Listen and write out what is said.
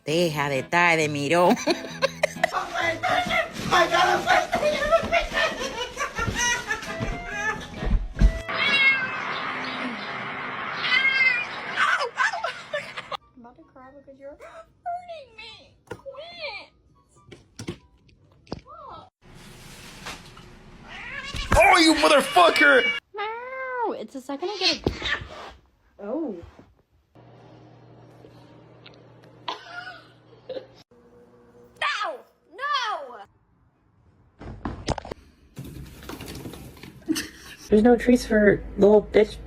Deja de estar de mirón. I'm about to cry because you're hurting me. Quit. Oh, you motherfucker! Meow. It's the second I get a... Oh. No! No! There's no treats for little bitch